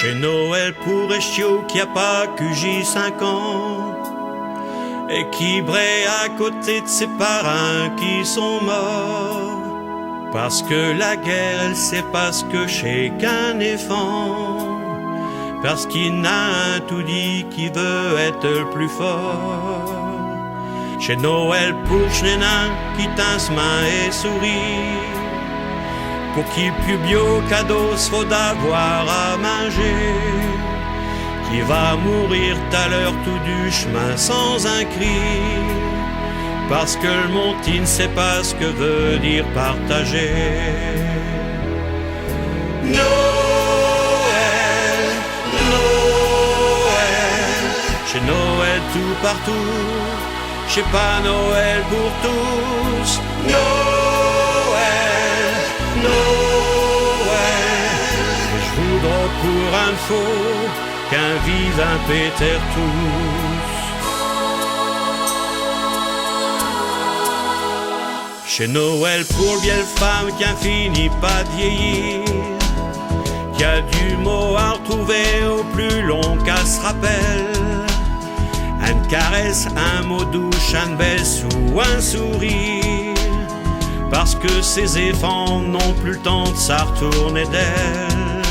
Chez Noël pour Eschio qui a pas QJ 5 ans et qui braie à côté de ses parrains qui sont morts. Parce que la guerre, elle sait pas ce que c'est qu'un éléphant. Parce qu'il n'a un tout dit qui veut être le plus fort. Chez Noël pour Schnenin qui tince main et sourit. Pour qu'il plus bio cadeau, faut d'avoir à manger. Qui va mourir tout à l'heure tout du chemin sans un cri. Parce que le monti ne sait pas ce que veut dire partager. Noël, Noël, chez Noël tout partout, chez pas Noël pour tous. Noël, Noël, et je voudrais pour un faux qu'un vive un Péter tous. Chez Noël pour le vieille femme qui a fini pas de vieillir, qui a du mot à retrouver au plus long qu'elle se rappelle. Une caresse, un mot douche, une baisse ou un sourire. Parce que ses éléphants n'ont plus le temps de s'en retourner d'elle.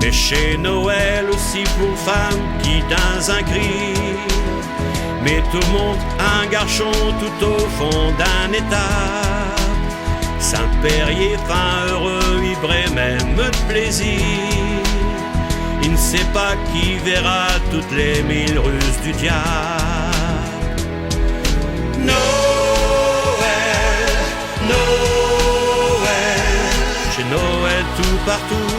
Mais chez Noël aussi pour femme qui dans un cri. Mais tout le monde un garçon tout au fond d'un état. Saint-Périer, fin heureux, ivre même de plaisir. Il ne sait pas qui verra toutes les 1000 ruses du diable. Noël, Noël, chez Noël tout partout,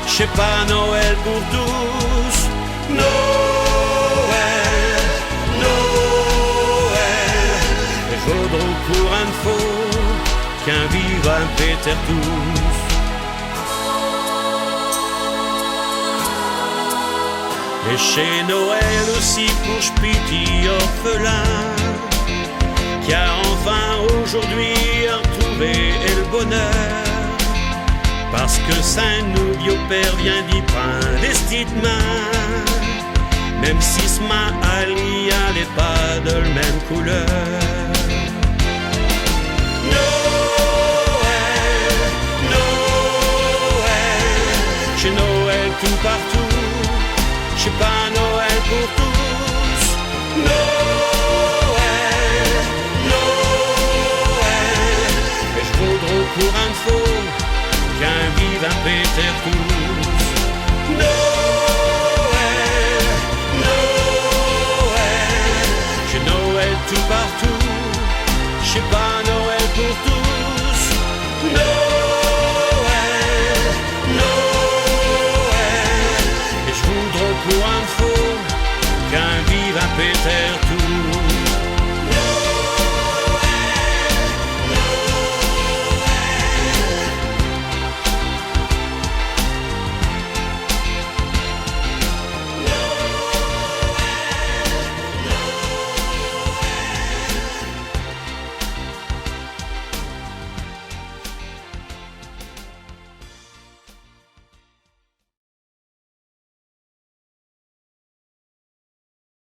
chez pas Noël pour tous. Noël, Noël, et vaudront pour un faux qu'un vive un Péter tous. Et chez Noël aussi pour Spiti orphelin, qui a enfin aujourd'hui retrouvé le bonheur. Parce que Saint-Nou, bio père vient d'y prendre les petites mains, même si ce main Ali n'est pas de la même couleur. Noël, Noël, chez Noël tout partout, chez pas Noël pour tous. Noël, Noël, et je vaudrais pour un faux qu'un vive un Péter tous.